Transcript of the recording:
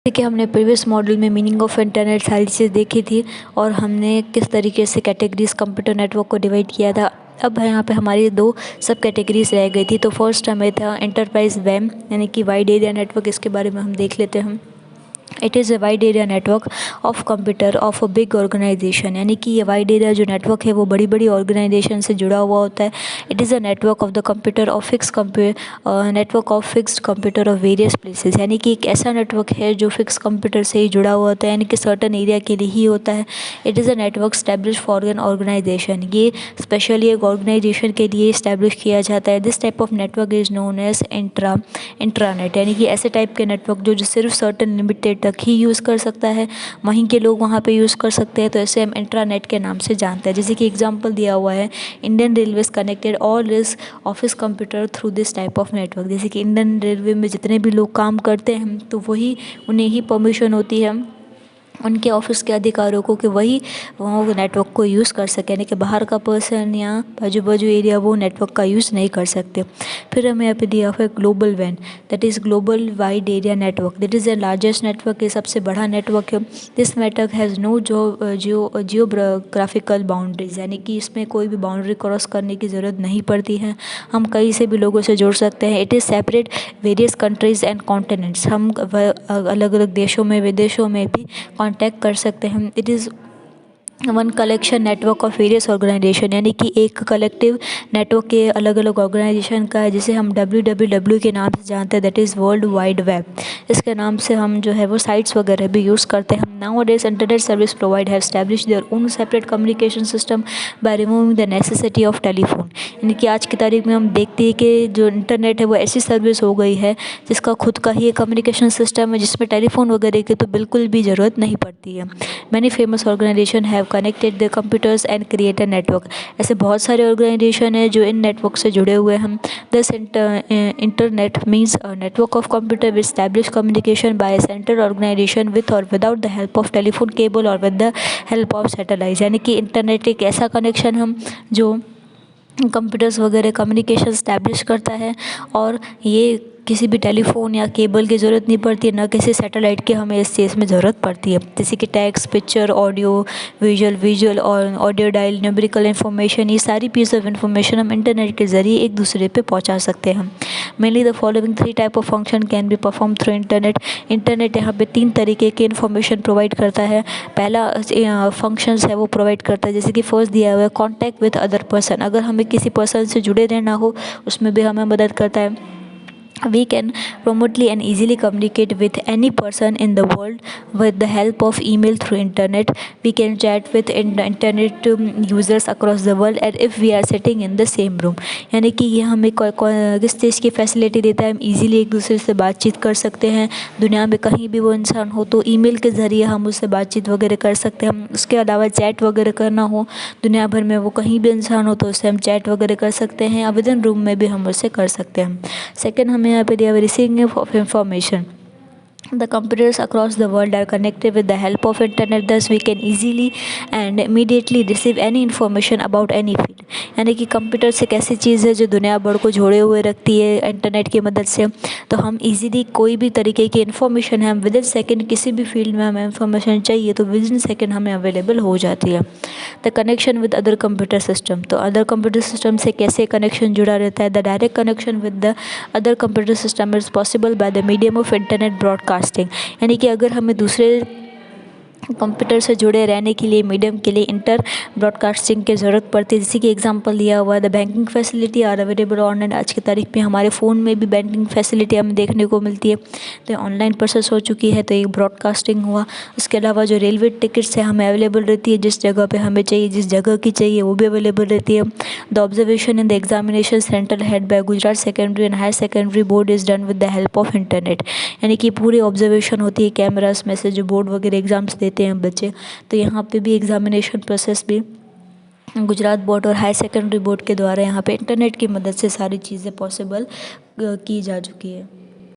देखिए, हमने previous module में मीनिंग ऑफ इंटरनेट सारी चीज़ें देखी थी और हमने किस तरीके से कैटेगरीज कंप्यूटर नेटवर्क को डिवाइड किया था। अब यहाँ पे हमारी दो सब कैटेगरीज रह गई थी। तो फर्स्ट हमें था एंटरप्राइज वैम यानी कि वाइड एरिया नेटवर्क। इसके बारे में हम देख लेते हैं। It is a wide area network of computer of a big organisation, यानी कि ये वाइड एरिया जो नेटवर्क है वो बड़ी बड़ी ऑर्गेनाइजेशन से जुड़ा हुआ होता है। It is a network of the computer of network of fixed computer of various places, यानी कि एक ऐसा नेटवर्क है जो फिक्स कंप्यूटर से ही जुड़ा हुआ होता है, यानी कि सर्टन एरिया के लिए ही होता है। It is a network stablish for an organisation, ये स्पेशली एक ऑर्गेनाइजेशन के लिए इस्टेब्लिश किया जाता है। This type of network is known as intranet, यानी कि ऐसे टाइप के नेटवर्क जो सिर्फ सर्टन लिमिटेड तक ही यूज़ कर सकता है, वहीं के लोग वहाँ पे यूज़ कर सकते हैं, तो ऐसे हम इंट्रानेट के नाम से जानते हैं। जैसे कि एग्जांपल दिया हुआ है, Indian railways connected all is office computer through this type of network. जैसे कि इंडियन रेलवे में जितने भी लोग काम करते हैं तो वही उन्हें ही परमिशन होती है, उनके ऑफिस के अधिकारियों को, कि वही वो नेटवर्क को यूज़ कर सकें, यानी कि बाहर का पर्सन या बाजू बाजू एरिया वो नेटवर्क का यूज़ नहीं कर सकते। फिर हमें यहाँ पे दिया हुआ है ग्लोबल वैन, that is global wide area network. That is the largest network, ये सबसे बड़ा नेटवर्क है। This network has no geographical boundaries, यानी कि इसमें कोई भी बाउंड्री क्रॉस करने की ज़रूरत नहीं पड़ती है, हम कहीं से भी लोगों से जुड़ सकते हैं। It is separate various countries and continents, हम अलग अलग देशों में विदेशों में भी कांटेक्ट कर सकते हैं। It is one collection network of various organisation, यानी कि एक कलेक्टिव नेटवर्क के अलग अलग ऑर्गेनाइजेशन का है, जिसे हम WWW के नाम से जानते हैं, that is world wide web. इसके नाम से हम जो है वो साइट्स वगैरह भी यूज़ करते हैं। Now days internet service provide have establish their own separate communication system by removing the necessity of telephone, यानी कि आज की तारीख में हम देखते हैं कि जो इंटरनेट है वो ऐसी सर्विस हो गई है जिसका खुद का ही एक कम्युनिकेशन सिस्टम है, जिसमें टेलीफोन वगैरह की तो बिल्कुल भी ज़रूरत नहीं पड़ती है। Many famous organisation have connected the computers and create a network, ऐसे बहुत सारे ऑर्गेनाइजेशन है जो इन नेटवर्क से जुड़े हुए हैं। This internet means a network of computer which establish communication by central organization with or without the help of telephone cable or with the help of satellite, यानी कि इंटरनेट एक ऐसा कनेक्शन हम जो कंप्यूटर्स वगैरह कम्युनिकेशन इस्टेब्लिश करता है, और ये किसी भी टेलीफोन या केबल की ज़रूरत नहीं पड़ती है, ना किसी सैटेलाइट की हमें इस चीज़ में ज़रूरत पड़ती है। जैसे कि टेक्स्ट, पिक्चर, ऑडियो, विजुअल और ऑडियो डायल, न्यूमेरिकल इन्फॉर्मेशन, ये सारी पीस ऑफ इन्फॉर्मेशन हम इंटरनेट के ज़रिए एक दूसरे पे पहुंचा सकते हैं। Mainly the following 3 type of function can be perform through internet. Internet यहाँ पे 3 तरीके की इन्फॉर्मेशन प्रोवाइड करता है। पहला फंक्शंस है वो प्रोवाइड करता है, जैसे कि फर्स्ट दिया हुआ है कॉन्टैक्ट विद अदर पर्सन, अगर हमें किसी पर्सन से जुड़े रहना हो उसमें भी हमें मदद करता है। We can remotely and easily communicate with any person in the world with the help of email through internet. We can chat with internet users across the world and if we are sitting in the same room, यानी कि ये हमें किस चीज़ की facility देता है, हम easily एक दूसरे से बातचीत कर सकते हैं। दुनिया में कहीं भी वो इंसान हो तो ईमेल के ज़रिए हम उससे बातचीत वगैरह कर सकते हैं। हम उसके अलावा चैट वगैरह करना हो दुनिया भर में, वो कहीं भी इंसान हो तो उससे हम चैट वगैरह कर सकते हैं, या विद इन रूम में भी हम उससे कर सकते हैं। सेकेंड हमें यहाँ पे दिया हुआ receiving of information. The computers across the world are connected with the help of internet, thus we can easily and immediately receive any information about any field, यानी कि कंप्यूटर से कैसी चीज़ है जो दुनिया भर को जोड़े हुए रखती है इंटरनेट की मदद से, तो हम इजीली कोई भी तरीके की इन्फॉर्मेशन है हम विद इन सेकेंड, किसी भी फील्ड में हमें इन्फॉर्मेशन चाहिए तो विद इन सेकेंड हमें अवेलेबल हो जाती है। The connection with other computer system, तो अदर कंप्यूटर सिस्टम से कैसे कनेक्शन जुड़ा रहता है। The direct connection with the other computer system is possible by the medium of internet broadcasting, यानी कि अगर हमें दूसरे कंप्यूटर से जुड़े रहने के लिए मीडियम के लिए इंटर ब्रॉडकास्टिंग की ज़रूरत पड़ती है। जैसे कि एग्जांपल दिया हुआ है, the banking facility are available online, आज की तारीख में हमारे फ़ोन में भी बैंकिंग फैसिलिटी हमें देखने को मिलती है, तो ऑनलाइन प्रोसेस हो चुकी है, तो एक ब्रॉडकास्टिंग हुआ। उसके अलावा जो रेलवे टिकट्स है हमें अवेलेबल रहती है, जिस जगह पर हमें चाहिए, जिस जगह की चाहिए वो भी अवेलेबल रहती है। The observation in the examination centre head by Gujarat secondary and higher secondary board is done with the help of internet, यानी कि पूरी ऑब्जर्वेशन होती है कैमरास में से, जो बोर्ड वगैरह एग्जाम्स देते हैं बच्चे, तो यहाँ पे भी एग्जामिनेशन प्रोसेस भी गुजरात बोर्ड और हाई सेकेंडरी बोर्ड के द्वारा यहाँ पे इंटरनेट की मदद से सारी चीज़ें पॉसिबल की जा चुकी है।